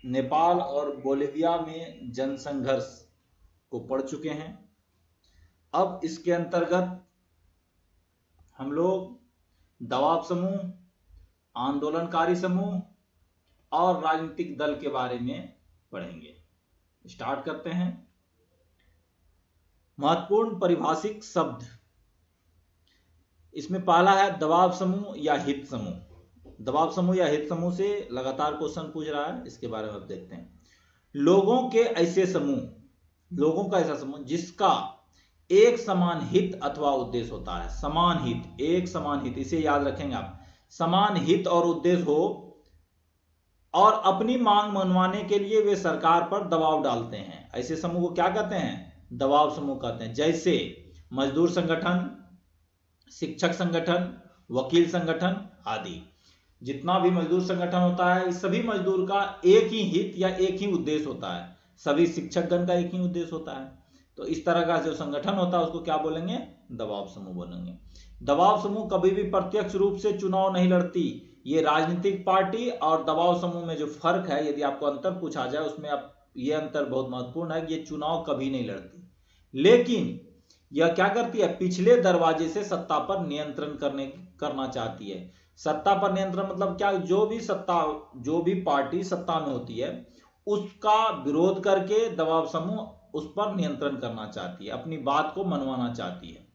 नेपाल और बोलिविया में जनसंघर्ष को पढ़ चुके हैं। अब इसके अंतर्गत हम लोग दबाव समूह, आंदोलनकारी समूह और राजनीतिक दल के बारे में पढ़ेंगे। स्टार्ट करते हैं। महत्वपूर्ण परिभाषिक शब्द, इसमें पहला है दबाव समूह या हित समूह। दबाव समूह या हित समूह से लगातार क्वेश्चन पूछ रहा है, इसके बारे में अब देखते हैं। लोगों के ऐसे समूह, लोगों का ऐसा समूह जिसका एक समान हित अथवा उद्देश्य होता है। समान हित, एक समान हित, इसे याद रखेंगे आप। समान हित और उद्देश्य हो और अपनी मांग मनवाने के लिए वे सरकार पर दबाव डालते हैं, ऐसे समूह को क्या कहते हैं? दबाव समूह कहते हैं। जैसे मजदूर संगठन, शिक्षक संगठन, वकील संगठन आदि। जितना भी मजदूर संगठन होता है, इस सभी मजदूर का एक ही हित या एक ही उद्देश्य होता है। सभी शिक्षकगण का एक ही उद्देश्य होता है। तो इस तरह का जो संगठन होता है उसको क्या बोलेंगे? दबाव समूह बोलेंगे। दबाव समूह कभी भी प्रत्यक्ष रूप से चुनाव नहीं लड़ती। ये राजनीतिक पार्टी और दबाव समूह में जो फर्क है, यदि आपको अंतर पूछा जाए उसमें आप, ये अंतर बहुत महत्वपूर्ण है कि ये चुनाव कभी नहीं लड़ती, लेकिन यह क्या करती है? पिछले दरवाजे से सत्ता पर नियंत्रण करना चाहती है। सत्ता पर नियंत्रण मतलब क्या? जो भी पार्टी सत्ता में होती है उसका विरोध करके दबाव समूह उस पर नियंत्रण करना चाहती है, अपनी बात को मनवाना चाहती है।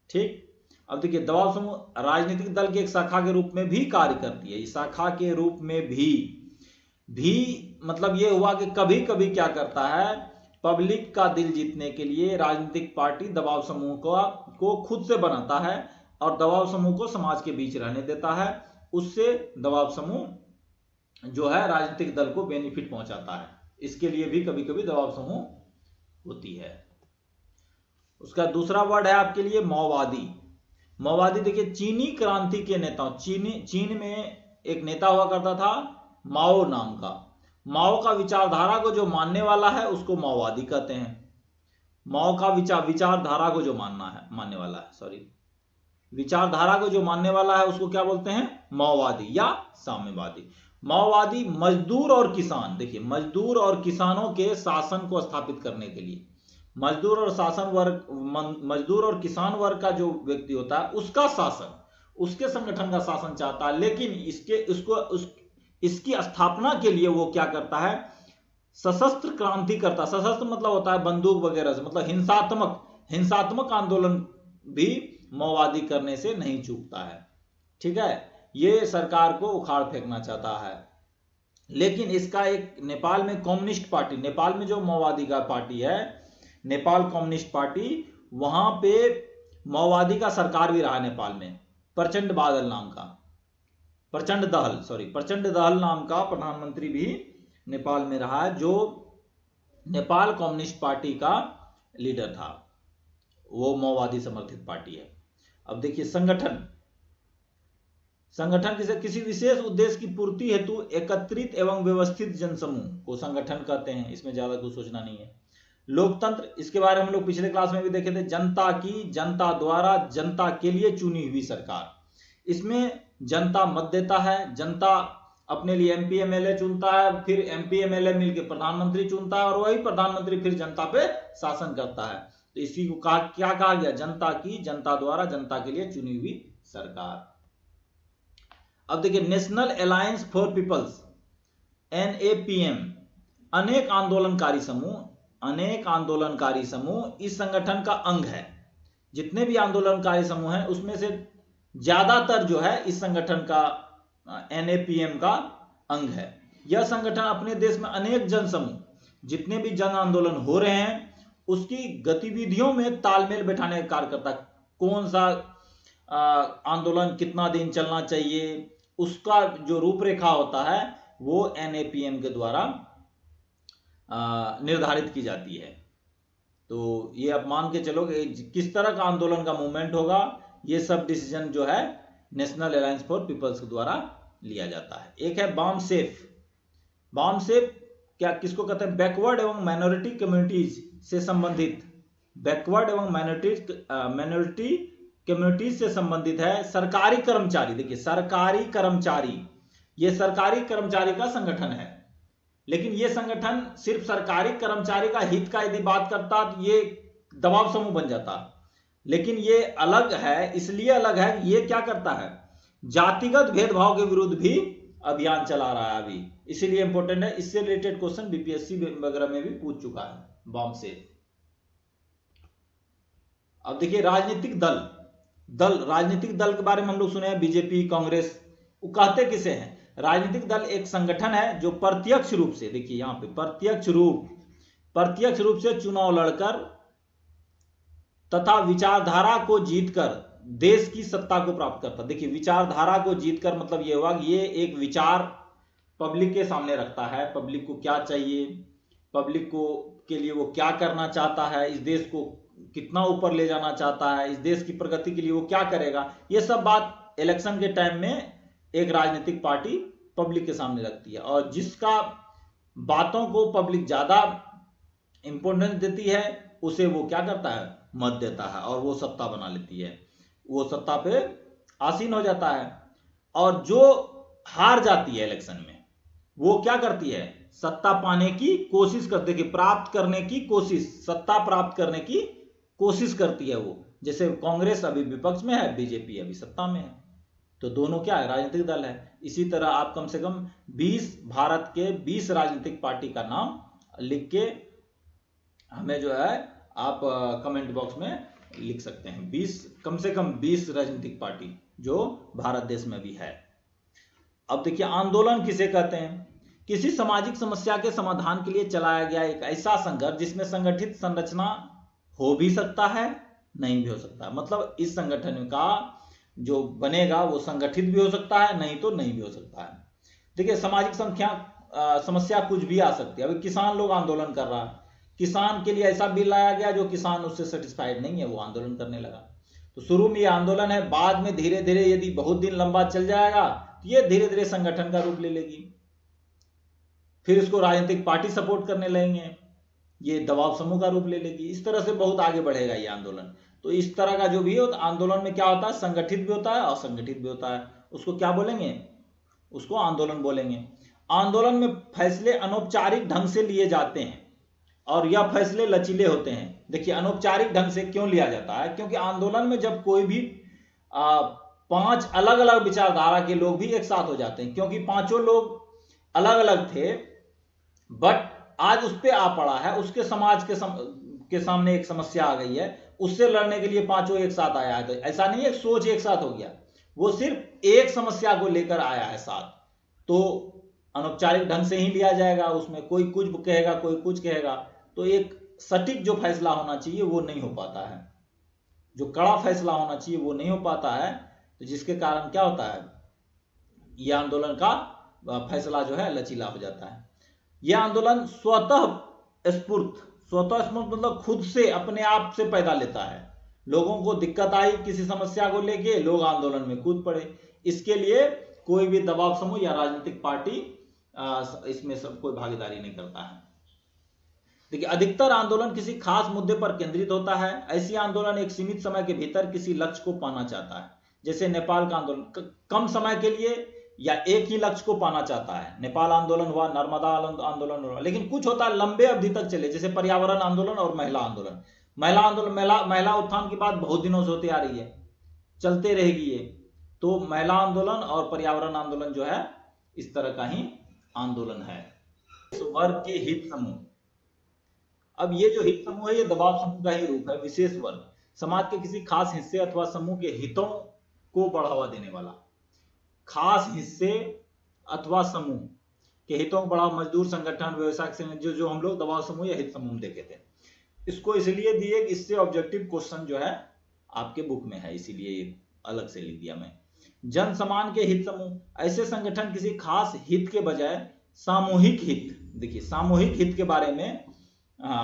ठीक। अब देखिए, दबाव समूह राजनीतिक दल की एक शाखा के रूप में भी कार्य करती है। इस शाखा के रूप में भी मतलब ये हुआ कि कभी कभी क्या करता है, पब्लिक का दिल जीतने के लिए राजनीतिक पार्टी दबाव समूह को खुद से बनाता है और दबाव समूह को समाज के बीच रहने देता है। उससे दबाव समूह जो है राजनीतिक दल को बेनिफिट पहुंचाता है। इसके लिए भी कभी कभी दबाव समूह होती है। उसका दूसरा वर्ड है आपके लिए माओवादी। माओवादी देखिए, चीनी क्रांति के नेताओं, चीन में एक नेता हुआ करता था माओ नाम का। माओ का विचारधारा को जो मानने वाला है उसको माओवादी कहते हैं। माओ का विचारधारा को जो मानने वाला है, सॉरी, विचारधारा को जो मानने वाला है उसको क्या बोलते हैं? माओवादी या साम्यवादी। माओवादी मजदूर और किसान, देखिए मजदूर और किसानों के शासन को स्थापित करने के लिए, मजदूर और किसान वर्ग का जो व्यक्ति होता है उसका शासन, उसके संगठन का शासन चाहता है, लेकिन इसकी स्थापना के लिए वो क्या करता है? सशस्त्र क्रांति करता। सशस्त्र मतलब होता है बंदूक वगैरह से, मतलब हिंसात्मक आंदोलन भी माओवादी करने से नहीं चूकता है। ठीक है, ये सरकार को उखाड़ फेंकना चाहता है। लेकिन इसका एक नेपाल में कम्युनिस्ट पार्टी, नेपाल में जो माओवादी का पार्टी है नेपाल कम्युनिस्ट पार्टी, वहां पे माओवादी का सरकार भी रहा नेपाल में। प्रचंड दहल नाम का प्रधानमंत्री भी नेपाल में रहा है, जो नेपाल कम्युनिस्ट पार्टी का लीडर था। वो माओवादी समर्थित पार्टी है। अब देखिए, संगठन किसी विशेष उद्देश्य की पूर्ति हेतु एकत्रित एवं व्यवस्थित जनसमूह को संगठन कहते हैं। इसमें ज्यादा कुछ सोचना नहीं है। लोकतंत्र, इसके बारे में हम लोग पिछले क्लास में भी देखे थे। जनता द्वारा जनता के लिए चुनी हुई सरकार। इसमें जनता मत देता है, जनता अपने लिए एमपी एमएलए चुनता है, फिर एमपी एमएलए मिलकर प्रधानमंत्री चुनता है और वही प्रधानमंत्री फिर जनता पे शासन करता है। तो इसी को क्या कहा गया? जनता द्वारा जनता के लिए चुनी हुई सरकार। अब देखिए, national alliance for people's, NAPM, अनेक आंदोलनकारी समूह इस संगठन का अंग है। जितने भी आंदोलनकारी समूह हैं उसमें से ज्यादातर जो है इस संगठन का NAPM का अंग है। यह संगठन अपने देश में अनेक जनसमूह, जितने भी जन आंदोलन हो रहे हैं उसकी गतिविधियों में तालमेल बैठाने का कार्य करता है। कौन सा आंदोलन कितना दिन चलना चाहिए, उसका जो रूपरेखा होता है वो NAPM के द्वारा निर्धारित की जाती है। तो ये आप मान के चलो कि किस तरह का आंदोलन का मूवमेंट होगा, ये सब डिसीजन जो है नेशनल अलायंस फॉर पीपल्स के द्वारा लिया जाता है। एक है बामसेफ क्या किसको कहते हैं? बैकवर्ड एवं माइनॉरिटी कम्युनिटीज से संबंधित, बैकवर्ड एवं माइनॉरिटी कम्युनिटीज से संबंधित है। सरकारी कर्मचारी, देखिए सरकारी कर्मचारी, ये सरकारी कर्मचारी का संगठन है। लेकिन ये संगठन सिर्फ सरकारी कर्मचारी का हित का यदि बात करता तो ये दबाव समूह बन जाता। लेकिन ये अलग है, इसलिए अलग है कि ये क्या करता है, जातिगत भेदभाव के विरुद्ध भी अभियान चला रहा है अभी, इसीलिए इंपॉर्टेंट है। इससे रिलेटेड क्वेश्चन बीपीएससी वगैरह में भी पूछ चुका है बॉम्ब से। अब देखिए राजनीतिक दल राजनीतिक दल के बारे में हम लोग सुने हैं, बीजेपी, कांग्रेस। वो कहते किसे हैं? राजनीतिक दल एक संगठन है जो प्रत्यक्ष रूप से, देखिए यहां पे प्रत्यक्ष रूप से चुनाव लड़कर तथा विचारधारा को जीतकर देश की सत्ता को प्राप्त करता। देखिए विचारधारा को जीतकर मतलब ये हुआ कि ये एक विचार पब्लिक के सामने रखता है, पब्लिक को क्या चाहिए, पब्लिक को के लिए वो क्या करना चाहता है, इस देश को कितना ऊपर ले जाना चाहता है, इस देश की प्रगति के लिए वो क्या करेगा, ये सब बात इलेक्शन के टाइम में एक राजनीतिक पार्टी पब्लिक के सामने रखती है। और जिसका बातों को पब्लिक ज्यादा इंपोर्टेंस देती है उसे वो क्या करता है, मत देता है और वो सत्ता बना लेती है, वो सत्ता पे आसीन हो जाता है। और जो हार जाती है इलेक्शन में वो क्या करती है, सत्ता पाने की कोशिश करती है, प्राप्त करने की कोशिश, सत्ता प्राप्त करने की कोशिश करती है वो। जैसे कांग्रेस अभी विपक्ष में है, बीजेपी अभी सत्ता में है, तो दोनों क्या है, राजनीतिक दल है। इसी तरह आप कम से कम 20 भारत के 20 राजनीतिक पार्टी का नाम लिख के हमें जो है आप कमेंट बॉक्स में लिख सकते हैं। 20 कम से कम 20 राजनीतिक पार्टी जो भारत देश में भी है। अब देखिए आंदोलन किसे कहते हैं? किसी सामाजिक समस्या के समाधान के लिए चलाया गया एक ऐसा संघर्ष जिसमें संगठित संरचना हो भी सकता है, नहीं भी हो सकता है। मतलब इस संगठन का जो बनेगा वो संगठित भी हो सकता है, नहीं तो नहीं भी हो सकता है। देखिए सामाजिक समस्या कुछ भी आ सकती है। अभी किसान लोग आंदोलन कर रहा है, किसान के लिए ऐसा बिल लाया गया जो किसान उससे सेटिस्फाइड नहीं है, वो आंदोलन करने लगा। तो शुरू में ये आंदोलन है, बाद में धीरे धीरे यदि बहुत दिन लंबा चल जाएगा तो ये धीरे धीरे संगठन का रूप ले लेगी, फिर इसको राजनीतिक पार्टी सपोर्ट करने लगेंगे, ये दबाव समूह का रूप ले लेगी। इस तरह से बहुत आगे बढ़ेगा ये आंदोलन। तो इस तरह का जो भी हो आंदोलन में क्या होता है, संगठित भी होता है, असंगठित भी होता है। उसको क्या बोलेंगे, उसको आंदोलन बोलेंगे। आंदोलन में फैसले अनौपचारिक ढंग से लिए जाते हैं और यह फैसले लचीले होते हैं। देखिए अनौपचारिक ढंग से क्यों लिया जाता है, क्योंकि आंदोलन में जब कोई भी 5 अलग अलग विचारधारा के लोग भी एक साथ हो जाते हैं, क्योंकि पांचों लोग अलग अलग थे बट आज उस पे आ पड़ा है, उसके समाज के सामने एक समस्या आ गई है, उससे लड़ने के लिए पांचों एक साथ आया है। तो ऐसा नहीं है सोच एक साथ हो गया, वो सिर्फ एक समस्या को लेकर आया है साथ। तो अनौपचारिक ढंग से ही लिया जाएगा, उसमें कोई कुछ कहेगा कोई कुछ कहेगा, तो एक सटीक जो फैसला होना चाहिए वो नहीं हो पाता है, जो कड़ा फैसला होना चाहिए वो नहीं हो पाता है। तो जिसके कारण क्या होता है, यह आंदोलन का फैसला जो है लचीला हो जाता है। यह आंदोलन स्वतः स्फूर्त मतलब खुद से अपने आप से पैदा लेता है। लोगों को दिक्कत आई किसी समस्या को लेके, लोग आंदोलन में कूद पड़े। इसके लिए कोई भी दबाव समूह या राजनीतिक पार्टी इसमें सब कोई भागीदारी नहीं करता है। देखिए अधिकतर आंदोलन किसी खास मुद्दे पर केंद्रित होता है। ऐसी आंदोलन एक सीमित समय के भीतर किसी लक्ष्य को पाना चाहता है। जैसे नेपाल का आंदोलन कम समय के लिए या एक ही लक्ष्य को पाना चाहता है। नेपाल आंदोलन हुआ, नर्मदा आंदोलन हुआ। लेकिन कुछ होता है लंबे अवधि तक चले, जैसे पर्यावरण आंदोलन और महिला आंदोलन। महिला उत्थान की बात बहुत दिनों से होती आ रही है, चलते रहेगी ये। तो महिला आंदोलन और पर्यावरण आंदोलन जो है इस तरह का ही आंदोलन है। वर्ग के हित समूह, अब ये जो हित समूह है ये दबाव समूह का ही रूप है। विशेष वर्ग, समाज के किसी खास हिस्से अथवा समूह के हितों को बढ़ावा देने वाला। खास हिस्से अथवा समूह के हितों को बढ़ावा, मजदूर संगठन, व्यवसाय संगठन, जो हम लोग दबाव समूह या हित समूह देखे थे। इसको इसलिए दिए कि इससे ऑब्जेक्टिव क्वेश्चन जो है आपके बुक में है, इसीलिए अलग से लिख दिया मैं। जन समान के हित समूह, ऐसे संगठन किसी खास हित के बजाय सामूहिक हित, देखिए सामूहिक हित के बारे में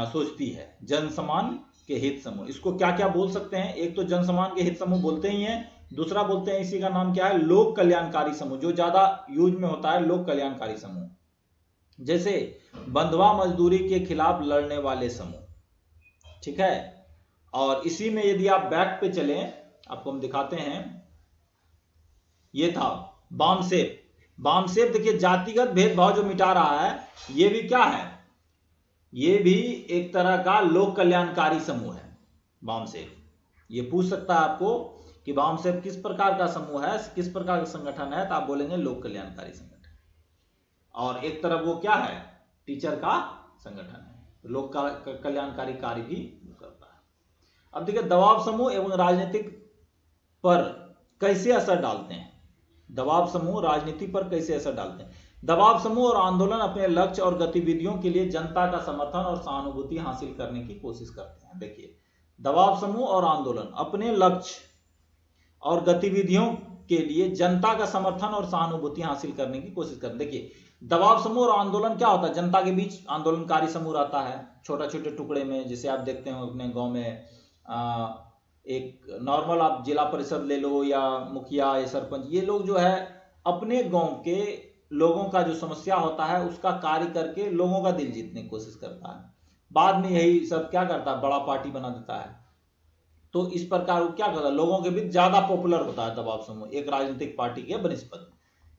सोचती है। जन समान के हित समूह, इसको क्या क्या बोल सकते हैं? एक तो जन समान के हित समूह बोलते ही हैं, दूसरा बोलते हैं इसी का नाम क्या है, लोक कल्याणकारी समूह, जो ज्यादा यूज में होता है, लोक कल्याणकारी समूह। जैसे बंधुआ मजदूरी के खिलाफ लड़ने वाले समूह, ठीक है। और इसी में यदि आप बैक पे चलें, आपको हम दिखाते हैं, ये था वामसेफ देखिए जातिगत भेदभाव जो मिटा रहा है, ये भी क्या है, ये भी एक तरह का लोक कल्याणकारी समूह है वामसेफ। ये पूछ सकता है आपको कि वामसेफ किस प्रकार का समूह है, किस प्रकार का संगठन है, तो आप बोलेंगे लोक कल्याणकारी संगठन। और एक तरफ वो क्या है, टीचर का संगठन है, लोक कल्याणकारी कार्य भी करता है। अब देखिए दबाव समूह एवं राजनीतिक पर कैसे असर डालते हैं, दबाव समूह राजनीति पर कैसे असर डालते हैं। दबाव समूह और आंदोलन अपने लक्ष्य और गतिविधियों के लिए जनता का समर्थन और सहानुभूति हासिल करने की कोशिश करते हैं। देखिए दबाव समूह और आंदोलन अपने लक्ष्य और गतिविधियों के लिए जनता का समर्थन और सहानुभूति हासिल करने की कोशिश करते हैं। देखिए दबाव समूह और आंदोलन क्या होता है, जनता के बीच आंदोलनकारी समूह रहता है छोटा छोटे टुकड़े में, जैसे आप देखते हो अपने गांव में एक नॉर्मल आप जिला परिषद ले लो या मुखिया या सरपंच, ये लोग जो है अपने गांव के लोगों का जो समस्या होता है उसका कार्य करके लोगों का दिल जीतने की कोशिश करता है। बाद में यही सब क्या करता है, बड़ा पार्टी बना देता है। तो इस प्रकार वो क्या करता है, लोगों के बीच ज्यादा पॉपुलर होता है दबाव समूह एक राजनीतिक पार्टी के बनस्पत।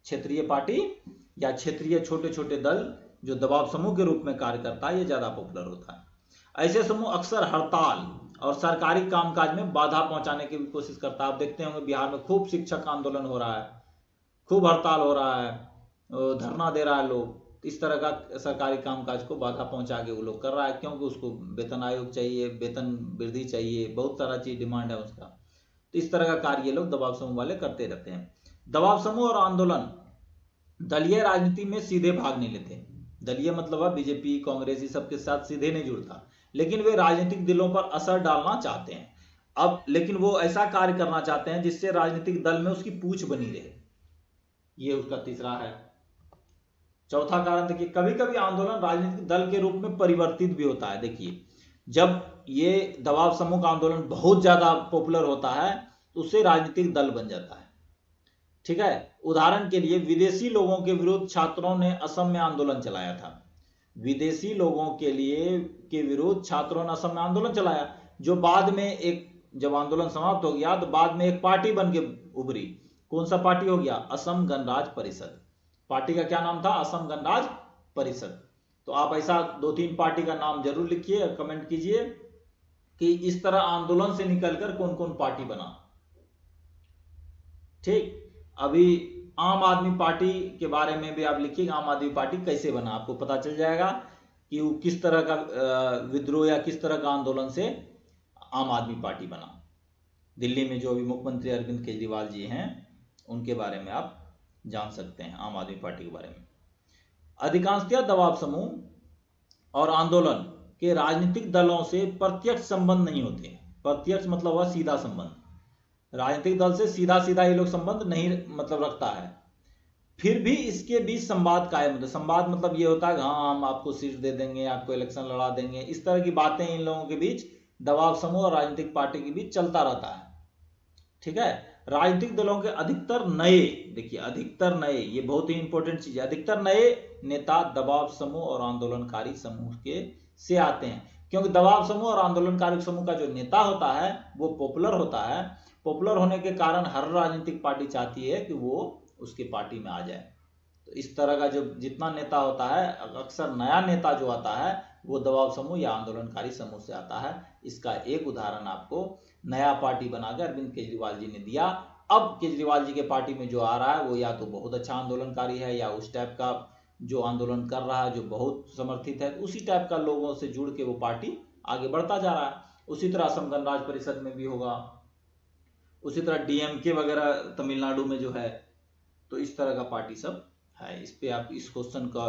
क्षेत्रीय पार्टी या क्षेत्रीय छोटे छोटे दल जो दबाव समूह के रूप में कार्य करता है, ये ज्यादा पॉपुलर होता है। ऐसे समूह अक्सर हड़ताल और सरकारी कामकाज में बाधा पहुंचाने की भी कोशिश करता है। आप देखते होंगे बिहार में खूब शिक्षक आंदोलन हो रहा है, खूब हड़ताल हो रहा है, धरना दे रहा है लोग, इस तरह का सरकारी कामकाज को बाधा पहुंचा के वो लोग कर रहा है, क्योंकि उसको वेतन आयोग चाहिए, वेतन वृद्धि चाहिए, बहुत सारा चीज डिमांड है उसका। तो इस तरह का कार्य ये लोग दबाव समूह वाले करते रहते हैं। दबाव समूह और आंदोलन दलीय राजनीति में सीधे भाग नहीं लेते। दलीय मतलब है बीजेपी कांग्रेस सबके साथ सीधे नहीं जुड़ता, लेकिन वे राजनीतिक दलों पर असर डालना चाहते हैं। अब लेकिन वो ऐसा कार्य करना चाहते हैं जिससे राजनीतिक दल में उसकी पूछ बनी रहे, ये उसका तीसरा है। चौथा कारण देखिए कभी कभी आंदोलन राजनीतिक दल के रूप में परिवर्तित भी होता है। देखिए जब ये दबाव समूह का आंदोलन बहुत ज्यादा पॉपुलर होता है तो उससे राजनीतिक दल बन जाता है, ठीक है। उदाहरण के लिए विदेशी लोगों के विरुद्ध छात्रों ने असम में आंदोलन चलाया था। विदेशी लोगों के विरुद्ध छात्रों ने असम में आंदोलन चलाया, जो बाद में एक जब आंदोलन समाप्त हो गया तो बाद में एक पार्टी बन के उभरी। कौन सा पार्टी हो गया, असम गणराज्य परिषद। पार्टी का क्या नाम था, असम गणराज्य परिषद। तो आप ऐसा 2-3 पार्टी का नाम जरूर लिखिए, कमेंट कीजिए कि इस तरह आंदोलन से निकलकर कौन कौन पार्टी बना। ठीक, अभी आम आदमी पार्टी के बारे में भी आप लिखिएगा, आम आदमी पार्टी कैसे बना, आपको पता चल जाएगा कि वो किस तरह का विद्रोह या किस तरह का आंदोलन से आम आदमी पार्टी बना। दिल्ली में जो अभी मुख्यमंत्री अरविंद केजरीवाल जी हैं उनके बारे में आप जान सकते हैं, आम आदमी पार्टी के बारे में। अधिकांशतः दबाव समूह और आंदोलन के राजनीतिक दलों से प्रत्यक्ष संबंध नहीं होते। प्रत्यक्ष मतलब हुआ सीधा संबंध, राजनीतिक दल से सीधा सीधा ये लोग संबंध नहीं मतलब रखता है, फिर भी इसके बीच संवाद कायम होता है। संवाद मतलब ये होता है हाँ हम आपको सीट दे देंगे, आपको इलेक्शन लड़ा देंगे, इस तरह की बातें इन लोगों के बीच दबाव समूह और राजनीतिक पार्टी के बीच चलता रहता है, ठीक है। राजनीतिक दलों के अधिकतर नए, देखिए अधिकतर नए, ये बहुत ही इंपॉर्टेंट चीज है, अधिकतर नए नेता दबाव समूह और आंदोलनकारी समूह के से आते हैं, क्योंकि दबाव समूह और आंदोलनकारी समूह का जो नेता होता है वो पॉपुलर होता है। पॉपुलर होने के कारण हर राजनीतिक पार्टी चाहती है कि वो उसके पार्टी में आ जाए। तो इस तरह का जो जितना नेता होता है, अक्सर नया नेता जो आता है वो दबाव समूह या आंदोलनकारी समूह से आता है। इसका एक उदाहरण आपको नया पार्टी बनाकर अरविंद केजरीवाल जी ने दिया। अब केजरीवाल जी के पार्टी में जो आ रहा है वो या तो बहुत अच्छा आंदोलनकारी है या उस टाइप का जो आंदोलन कर रहा है जो बहुत समर्थित है, उसी टाइप का लोगों से जुड़ के वो पार्टी आगे बढ़ता जा रहा है। उसी तरह असम गणराज्य परिषद में भी होगा, उसी तरह डीएमके वगैरह तमिलनाडु में जो है। तो इस तरह का पार्टी सब है। इस पे आप इस क्वेश्चन का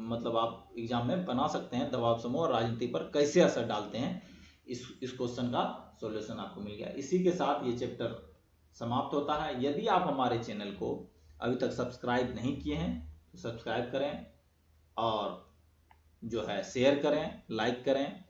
मतलब आप एग्जाम में बना सकते हैं, दबाव समूह और राजनीति पर कैसे असर डालते हैं। इस क्वेश्चन का सॉल्यूशन आपको मिल गया। इसी के साथ ये चैप्टर समाप्त होता है। यदि आप हमारे चैनल को अभी तक सब्सक्राइब नहीं किए हैं तो सब्सक्राइब करें और जो है शेयर करें, लाइक करें